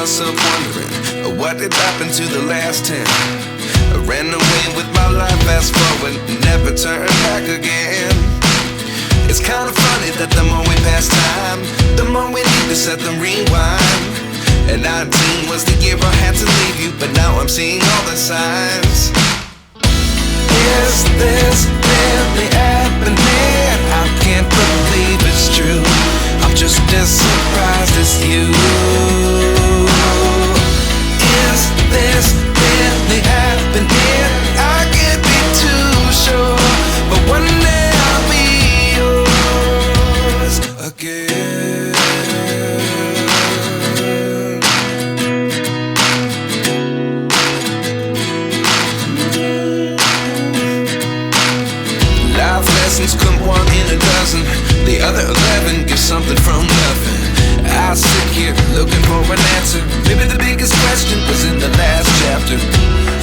myself wondering, what did happen to the last 10? I ran away with my life, fast forward, never turn back again. It's kind of funny that the more we pass time, the more we need to set them rewind. And 19 was the year I had to leave you, but now I'm seeing all the signs. Is this really happening? I can't believe it's true. I'm just as surprised as you. Is this really happening? I can't be too sure, but one day I'll be yours again. Life lessons come one in a dozen. The other 11 give something from nothing. I sit here looking for an answer. Maybe the biggest question was in the last chapter.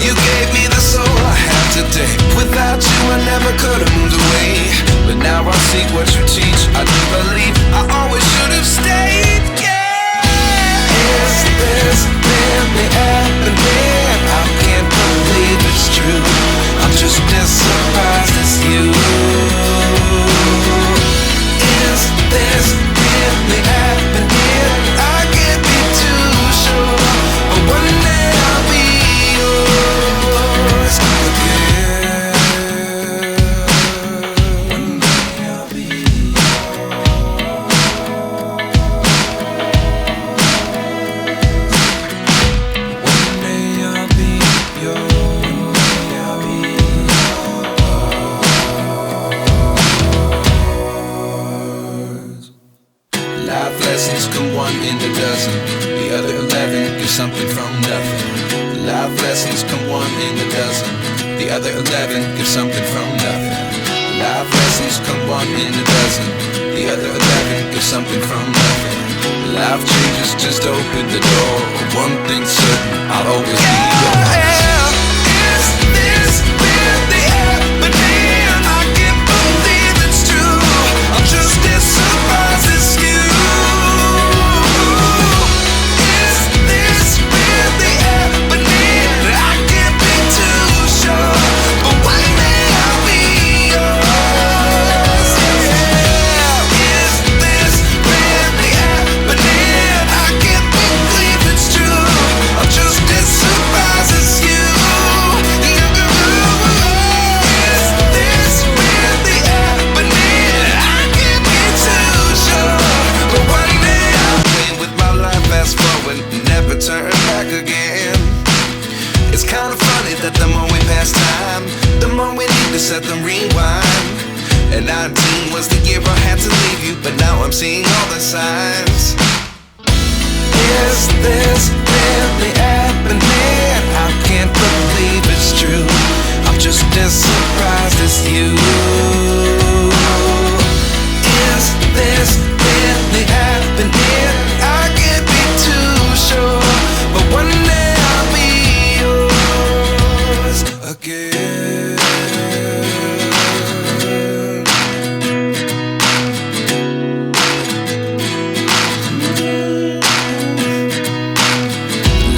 You gave me the soul I have today. Without you I never could have moved away. But now I see what you teach. I do believe I always should have stayed. Yeah. Is this really happening? I can't believe it's true. I'm just as surprised as you. Is this really happening? I can't be too sure, but one day I'll be yours again. One day I'll be yours. One day I'll be yours. Life lessons come one in a dozen. The other 11 give something from nothing. Life lessons come one in a dozen. The other 11 give something from nothing. Life lessons come one in a dozen. The other 11 give something from nothing. Life changes just open the door. One thing's certain, I'll always be yours. Is this really happening? I can't believe it's true. I'm just as surprised as you. Turn back again. It's kind of funny that the more we pass time, the more we need to set them rewind. And 19 was the year I had to leave you, but now I'm seeing all the signs. Is this really happening? I can't believe it's true. I'm just as surprised as you. Is this really happening? I can't be too sure, but one day I'll be yours again.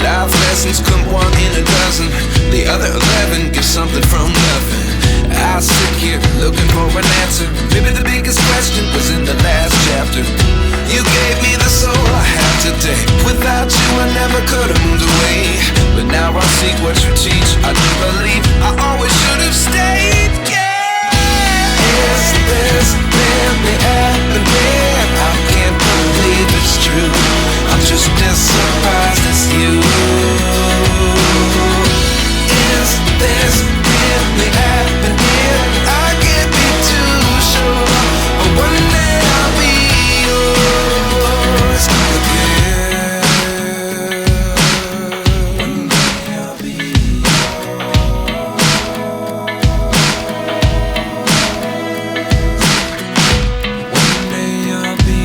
Life lessons come one in a dozen. The other 11 give something from nothing. I sit here looking for an answer. Maybe the biggest question was in the last chapter. You gave me the soul I have today. Without you I never could have moved away. But now I see what you teach. I do believe I always should have stayed. Yeah. Is this really happening? I can't believe it's true. I'm just as surprised as you. Is this really happening? I can't be too sure, but one day I'll be yours again. One day I'll be One day I'll be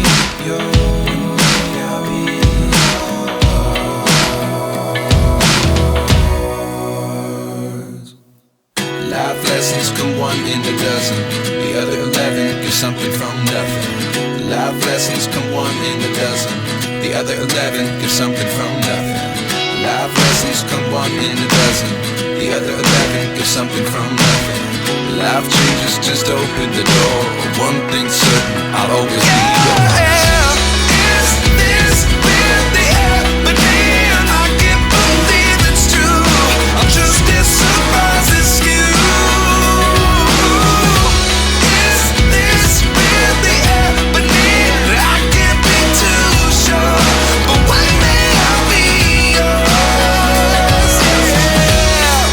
yours. Life lessons come one in a dozen. The other 11 give something from nothing. Life lessons come one in a dozen. The other 11 give something from nothing. Life lessons come one in a dozen. The other 11 give something from nothing. Life changes, just open the door. One thing's certain, I'll always be yours. Is this really happening? I can't believe it's true. I'm just as surprised as you. Is this really happening? I can't be too sure, but one day I'll be yours.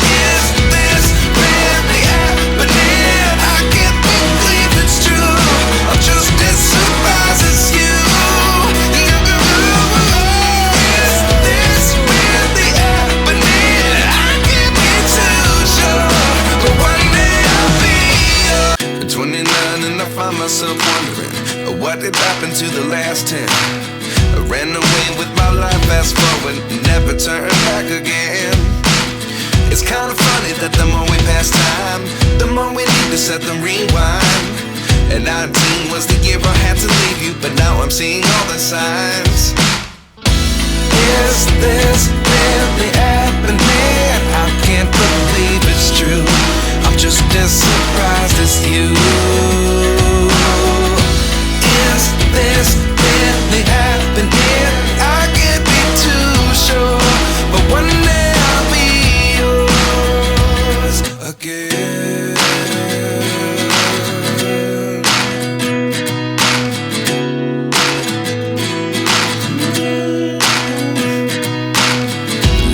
Is this really happening? I can't believe it's true. I'm just as surprised as you. Is this really happening? I can't be too sure, but one day I'll be yours. At 29 and I find myself wondering, what did happen to the last 10? I ran away with my life, fast forward, never turn back again. It's kind of funny that the more we pass time, the more we need to set the rewind. And 19 was the year I had to leave you, but now I'm seeing all the signs. Is this really happening? I can't believe it's true. I'm just as surprised as you. Is this really happening? I can't be too sure, but one day I'll be yours again.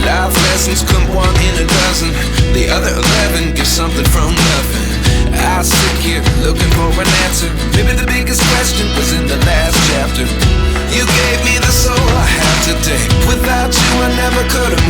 Life lessons come one in a dozen. The other 11 give something from nothing. I sit here looking for an answer. Maybe the biggest question was in the last chapter. You gave me the soul I have today. Without you I never could have